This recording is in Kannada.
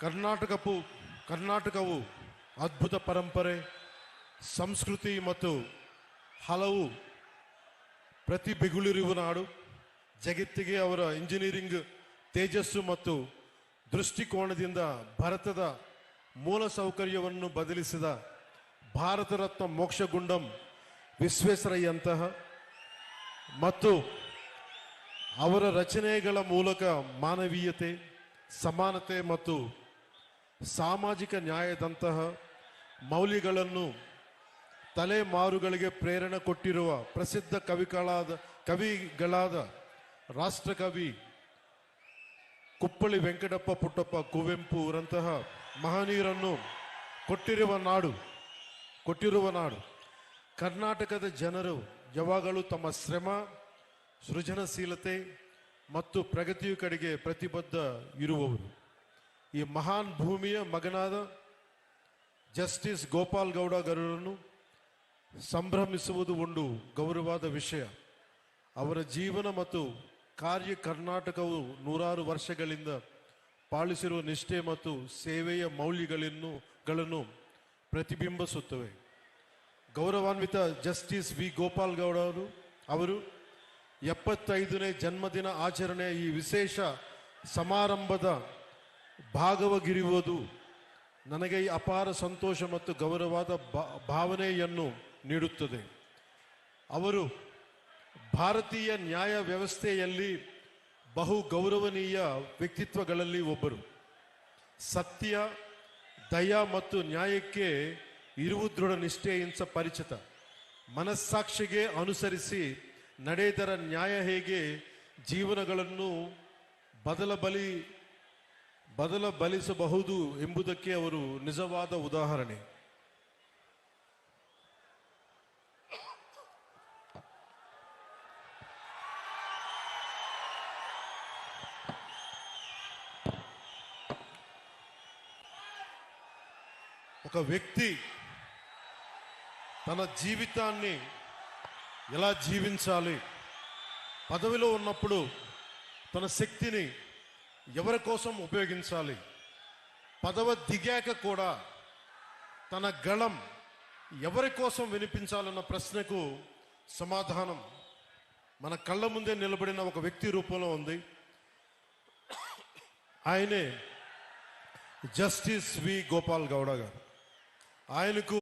ಕರ್ನಾಟಕವು ಅದ್ಭುತ ಪರಂಪರೆ, ಸಂಸ್ಕೃತಿ ಮತ್ತು ಹಲವು ಪ್ರತಿಭೆಗಳಿರುವ ನಾಡು. ಜಗತ್ತಿಗೆ ಅವರ ಇಂಜಿನಿಯರಿಂಗ್ ತೇಜಸ್ಸು ಮತ್ತು ದೃಷ್ಟಿಕೋನದಿಂದ ಭಾರತದ ಮೂಲಸೌಕರ್ಯವನ್ನು ಬದಲಿಸಿದ ಭಾರತ ರತ್ನ ಮೋಕ್ಷಗುಂಡಂ ವಿಶ್ವೇಶ್ವರಯ್ಯಂತಹ ಮತ್ತು ಅವರ ರಚನೆಗಳ ಮೂಲಕ ಮಾನವೀಯತೆ, ಸಮಾನತೆ ಮತ್ತು ಸಾಮಾಜಿಕ ನ್ಯಾಯದಂತಹ ಮೌಲ್ಯಗಳನ್ನು ತಲೆಮಾರುಗಳಿಗೆ ಪ್ರೇರಣೆ ಕೊಟ್ಟಿರುವ ಪ್ರಸಿದ್ಧ ಕವಿಗಳಾದ ರಾಷ್ಟ್ರಕವಿ ಕುಪ್ಪಳಿ ವೆಂಕಟಪ್ಪ ಪುಟ್ಟಪ್ಪ ಕುವೆಂಪು ಅವರಂತಹ ಮಹನೀಯರನ್ನು ಕೊಟ್ಟಿರುವ ನಾಡು. ಕರ್ನಾಟಕದ ಜನರು ಯಾವಾಗಲೂ ತಮ್ಮ ಶ್ರಮ, ಸೃಜನಶೀಲತೆ ಮತ್ತು ಪ್ರಗತಿಯ ಕಡೆಗೆ ಪ್ರತಿಬದ್ಧ ಇರುವವರು. ಈ ಮಹಾನ್ ಭೂಮಿಯ ಮಗನಾದ ಜಸ್ಟಿಸ್ ಗೋಪಾಲ್ ಗೌಡ ಗೌಡರನ್ನು ಸಂಭ್ರಮಿಸುವುದು ಒಂದು ಗೌರವವಾದ ವಿಷಯ. ಅವರ ಜೀವನ ಮತ್ತು ಕಾರ್ಯ ಕರ್ನಾಟಕವು ನೂರಾರು ವರ್ಷಗಳಿಂದ ಪಾಲಿಸಿರುವ ನಿಷ್ಠೆ ಮತ್ತು ಸೇವೆಯ ಮೌಲ್ಯಗಳನ್ನು ಪ್ರತಿಬಿಂಬಿಸುತ್ತವೆ. ಗೌರವಾನ್ವಿತ ಜಸ್ಟಿಸ್ ವಿ ಗೋಪಾಲ್ ಗೌಡ ಅವರು 75ನೇ ಜನ್ಮದಿನ ಆಚರಣೆಯ ಈ ವಿಶೇಷ ಸಮಾರಂಭದ ಭಾಗವಾಗಿರುವುದು ನನಗೆ ಅಪಾರ ಸಂತೋಷ ಮತ್ತು ಗೌರವವಾದ ಭಾವನೆಯನ್ನು ನೀಡುತ್ತದೆ. ಅವರು ಭಾರತೀಯ ನ್ಯಾಯ ವ್ಯವಸ್ಥೆಯಲ್ಲಿ ಬಹು ಗೌರವನೀಯ ವ್ಯಕ್ತಿತ್ವಗಳಲ್ಲಿ ಒಬ್ಬರು. ಸತ್ಯ, ದಯ ಮತ್ತು ನ್ಯಾಯಕ್ಕೆ ಇರುವ ದೃಢ ನಿಷ್ಠೆಯಿಂದ ಪರಿಚಿತ. ಮನಸ್ಸಾಕ್ಷಿಗೆ ಅನುಸರಿಸಿ ನಡೆದರ ನ್ಯಾಯ ಹೇಗೆ ಜೀವನಗಳನ್ನು ಬದಲಬಲಿಸಬಹುದು ಎಂಬುದಕ್ಕೆ ಅವರು ನಿಜವಾದ ಉದಾಹರಣೆ. ఒక వ్యక్తి తన జీవితాన్ని ఎలా జీవించాలి, పదవిలో ఉన్నప్పుడు తన శక్తిని ఎవరి కోసం ఉపయోగించాలి, పదవి దిగాక కూడా తన గళం ఎవరి కోసం వినిపించాలన్న ప్రశ్నకు సమాధానం మన కళ్ళ ముందే నిలబడిన ఒక వ్యక్తి రూపంలో ఉంది. ఆయనే జస్టిస్ వి గోపాల్ గౌడ గారు. ఆయనకు